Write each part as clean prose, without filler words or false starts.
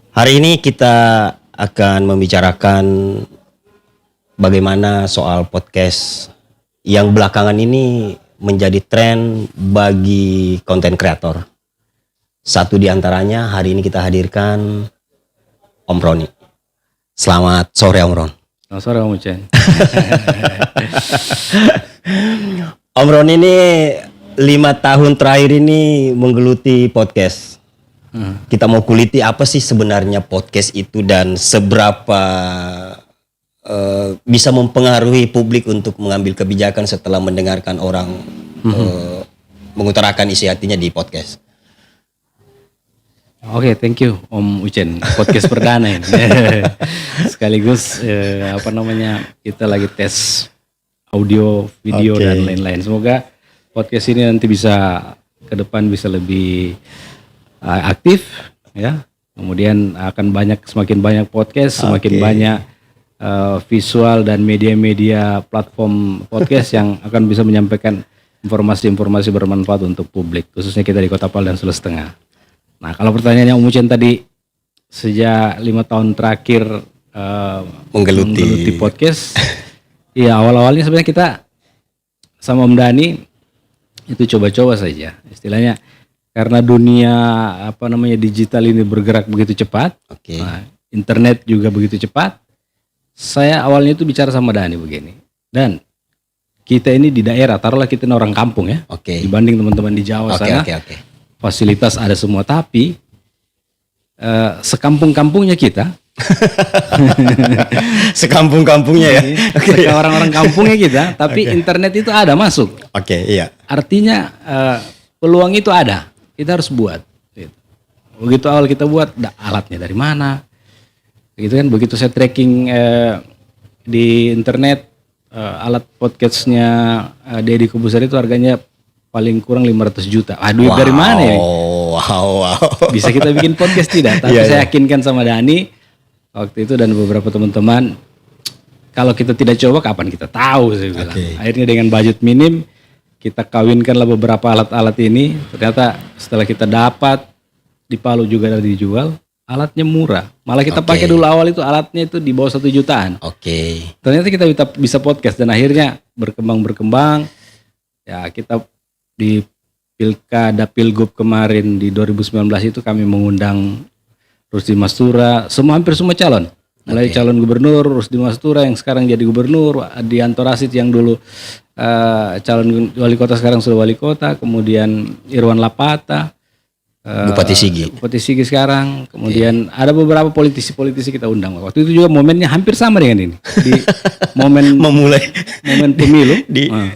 Hari ini kita akan membicarakan bagaimana soal podcast yang belakangan ini menjadi tren bagi konten kreator. Satu di antaranya hari ini kita hadirkan Om Roni. Selamat sore Om Ron. Selamat sore Om Ucen. Om Ron ini 5 tahun terakhir ini menggeluti podcast. Kita mau kuliti apa sih sebenarnya podcast itu dan seberapa bisa mempengaruhi publik untuk mengambil kebijakan setelah mendengarkan orang mengutarakan isi hatinya di podcast. Oke, thank you Om Ucen. Podcast perdana ini. Sekaligus kita lagi tes audio, video dan lain-lain. Semoga podcast ini nanti bisa ke depan bisa lebih aktif ya. Kemudian akan semakin banyak podcast, semakin banyak visual dan media-media platform podcast yang akan bisa menyampaikan informasi-informasi bermanfaat untuk publik, khususnya kita di Kota Palu dan Sulawesi Tengah. Nah, kalau pertanyaannya Om Ucen tadi, sejak 5 tahun terakhir menggeluti podcast, ya awal-awalnya sebenarnya kita sama Om Dani itu coba-coba saja, istilahnya. Karena dunia digital ini bergerak begitu cepat, nah, internet juga begitu cepat. Saya awalnya itu bicara sama Dani begini. Dan kita ini di daerah, taruhlah kita ini orang kampung ya, dibanding teman-teman di Jawa sana, fasilitas ada semua. Tapi sekampung-kampungnya kita, sekampung-kampungnya ya, orang-orang kampungnya kita, tapi internet itu ada masuk. Artinya peluang itu ada. Kita harus buat. Begitu awal kita buat, alatnya dari mana? Gitu kan. Begitu saya tracking di internet, alat podcastnya Deddy Corbuzier itu harganya paling kurang 500 juta. Duit dari mana ya? Wow. Bisa kita bikin podcast tidak? Tapi saya yakinkan sama Dani waktu itu dan beberapa teman-teman, kalau kita tidak coba kapan kita tahu, saya bilang. Akhirnya dengan budget minim, kita kawinkanlah beberapa alat-alat ini. Ternyata setelah kita dapat di Palu juga ada dijual, alatnya murah. Malah kita pakai dulu awal itu alatnya itu di bawah 1 jutaan. Ternyata kita bisa podcast dan akhirnya berkembang. Ya kita di Pilkada Pilgub kemarin di 2019 itu kami mengundang Rusdi Mastura, hampir semua calon. Mulai calon gubernur, Rusdi Mastura yang sekarang jadi gubernur, Adianto Rasid yang dulu calon wali kota sekarang sudah wali kota, kemudian Irwan Lapata, Bupati Sigi sekarang, kemudian ada beberapa politisi kita undang. Waktu itu juga momennya hampir sama dengan ini, di momen pemilu.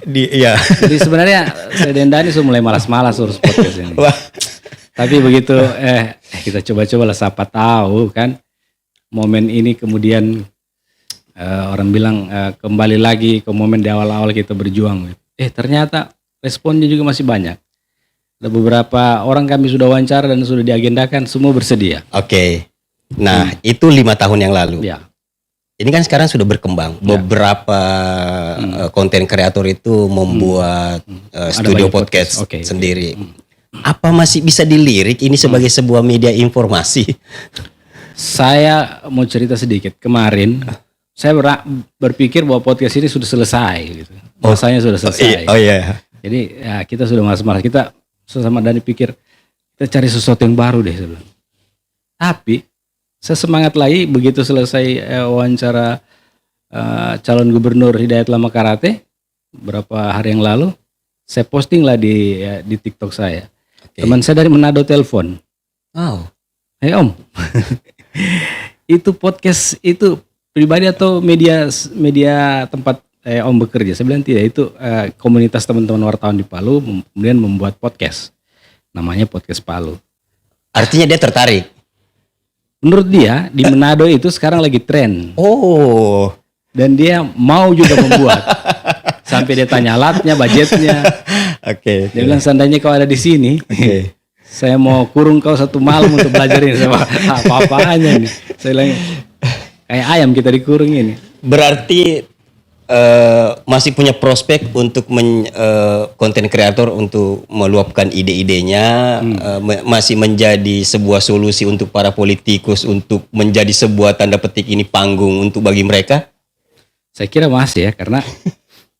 Jadi sebenarnya saya dan Dani sudah mulai malas-malas urus podcast ini. Tapi begitu kita coba-coba lah, siapa tahu kan momen ini kemudian orang bilang kembali lagi ke momen di awal-awal kita berjuang. Ternyata responnya juga masih banyak. Ada beberapa orang kami sudah wawancara dan sudah diagendakan, semua bersedia. Nah itu 5 tahun yang lalu. Ya. Ini kan sekarang sudah berkembang. Beberapa konten kreator itu membuat studio podcast sendiri. Apa masih bisa dilirik ini sebagai sebuah media informasi? Saya mau cerita sedikit. Kemarin saya berpikir bahwa podcast ini sudah selesai gitu. Masanya sudah selesai. Jadi ya kita sudah malas-malas. Kita sama Dani pikir kita cari sesuatu yang baru deh sebelum. Tapi saya semangat lagi begitu selesai wawancara calon gubernur Hidayat Lama Karate beberapa hari yang lalu, saya posting lah di TikTok saya. Teman saya dari Manado telepon. Hey Om, itu podcast itu pribadi atau media tempat Om bekerja? Saya bilang tidak, itu komunitas teman-teman wartawan di Palu kemudian membuat podcast, namanya Podcast Palu. Artinya dia tertarik? Menurut dia di Manado itu sekarang lagi tren. Dan dia mau juga membuat. Sampai dia tanya alatnya, budgetnya. Dia bilang seandainya kau ada di sini, saya mau kurung kau 1 malam untuk belajar ini. Apa-apanya nih. Saya bilang kayak ayam kita dikurung ini. Berarti masih punya prospek untuk konten kreator untuk meluapkan ide-idenya, masih menjadi sebuah solusi untuk para politikus untuk menjadi sebuah tanda petik ini panggung untuk bagi mereka? Saya kira masih ya, karena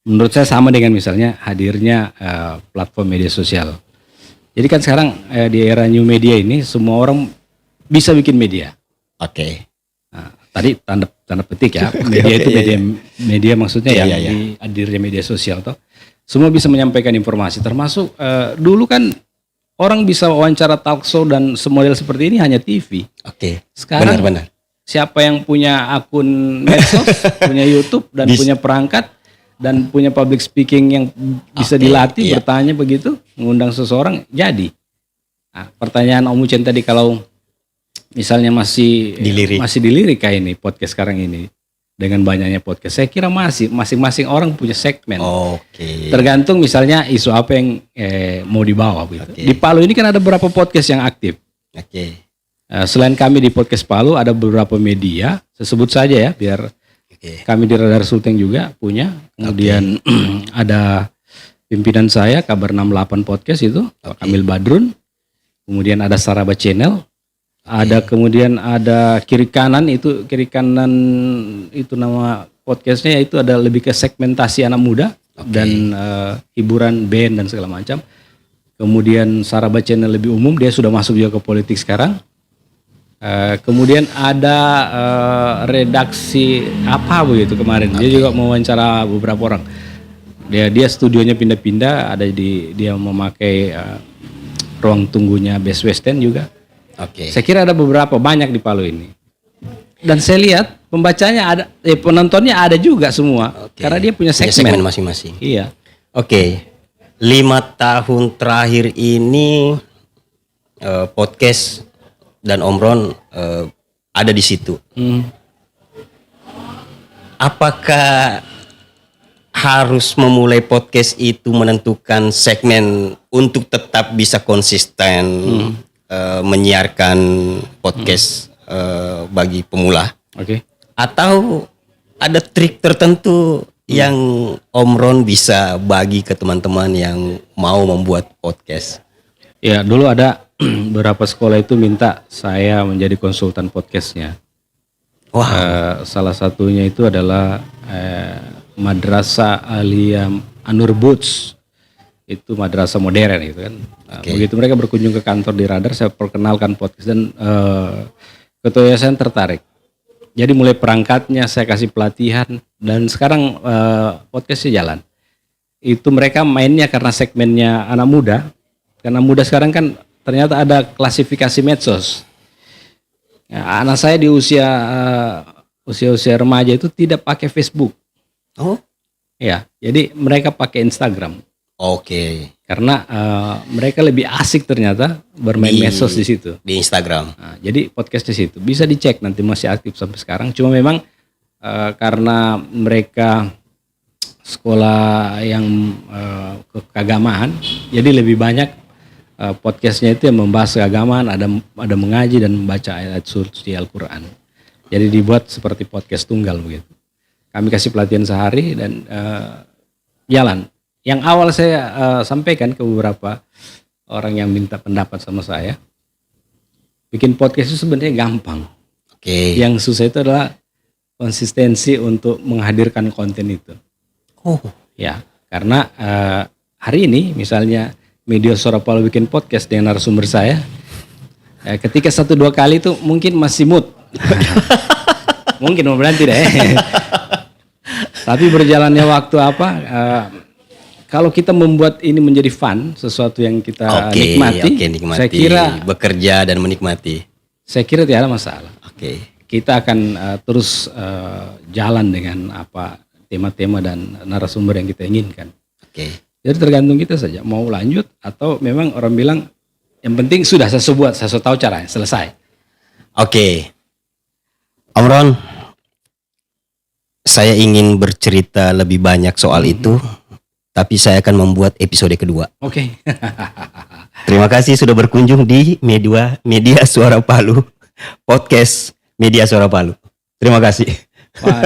menurut saya sama dengan misalnya hadirnya platform media sosial. Jadi kan sekarang di era new media ini semua orang bisa bikin media. Oke. Nah, tadi tanda petik ya, media itu media maksudnya yang hadirnya media sosial toh. Semua bisa menyampaikan informasi, termasuk dulu kan orang bisa wawancara talk show dan semodel seperti ini hanya TV. Oke. Sekarang Benar. siapa yang punya akun medsos, punya YouTube dan punya perangkat dan punya public speaking yang bisa dilatih, bertanya begitu, mengundang seseorang, jadi. Nah, pertanyaan Om Ucen tadi, kalau misalnya masih dilirik kayak ini podcast sekarang ini dengan banyaknya podcast, saya kira masing-masing orang punya segmen. Tergantung misalnya isu apa yang mau dibawa gitu. Di Palu ini kan ada beberapa podcast yang aktif. Selain kami di Podcast Palu ada beberapa media, saya sebut saja ya biar kami di Radar Sulteng juga punya. Kemudian ada pimpinan saya Kabar 68 Podcast itu, Pak Kamil Badrun. Kemudian ada Saraba Channel. Ada kemudian ada Kiri Kanan itu nama podcastnya, itu ada lebih ke segmentasi anak muda dan hiburan band dan segala macam. Kemudian Saraba Channel lebih umum, dia sudah masuk juga ke politik sekarang. Kemudian ada redaksi apa begitu kemarin, dia juga mewawancara beberapa orang. Dia studionya pindah-pindah, ada dia memakai ruang tunggunya Best Western juga. Saya kira ada beberapa, banyak di Palu ini. Dan saya lihat pembacanya ada, penontonnya ada juga semua. Karena dia punya segmen masing-masing. Iya. 5 tahun terakhir ini podcast dan Om Ron ada di situ. Apakah harus memulai podcast itu menentukan segmen untuk tetap bisa konsisten menyiarkan podcast bagi pemula? Atau ada trik tertentu yang Om Ron bisa bagi ke teman-teman yang mau membuat podcast? Ya, dulu ada beberapa sekolah itu minta saya menjadi konsultan podcastnya. Salah satunya itu adalah Madrasah Aliyah Anur Boots. Itu madrasah modern gitu kan. Begitu mereka berkunjung ke kantor di Radar, saya perkenalkan podcast dan ketua yayasan tertarik. Jadi mulai perangkatnya saya kasih pelatihan dan sekarang podcastnya jalan. Itu mereka mainnya karena segmennya anak muda. Karena muda sekarang kan ternyata ada klasifikasi medsos. Ya, anak saya di usia remaja itu tidak pakai Facebook. Ya, jadi mereka pakai Instagram. Karena mereka lebih asik ternyata bermain medsos di situ. Di Instagram. Nah, jadi podcast di situ bisa dicek, nanti masih aktif sampai sekarang. Cuma memang karena mereka sekolah yang keagamaan, jadi lebih banyak podcastnya itu yang membahas keagamaan, ada mengaji dan membaca ayat suci Al-Quran. Jadi dibuat seperti podcast tunggal begitu. Kami kasih pelatihan sehari dan jalan. Yang awal saya sampaikan ke beberapa orang yang minta pendapat sama saya, bikin podcast itu sebenarnya gampang. Yang susah itu adalah konsistensi untuk menghadirkan konten itu. Ya, karena hari ini misalnya Media Suara Palu bikin podcast dengan narasumber saya, ketika 1-2 kali itu mungkin masih mood. Mungkin mudah-mudahan tidak ya. Tapi berjalannya waktu kalau kita membuat ini menjadi fun, sesuatu yang kita nikmati, saya kira bekerja dan menikmati. Saya kira tidak ada masalah. Kita akan terus jalan dengan apa tema-tema dan narasumber yang kita inginkan. Jadi tergantung kita saja mau lanjut atau memang orang bilang yang penting sudah saya tahu caranya, selesai. Om Ron, saya ingin bercerita lebih banyak soal itu, tapi saya akan membuat episode kedua. Terima kasih sudah berkunjung di Media Suara Palu, podcast Media Suara Palu. Terima kasih. Wah.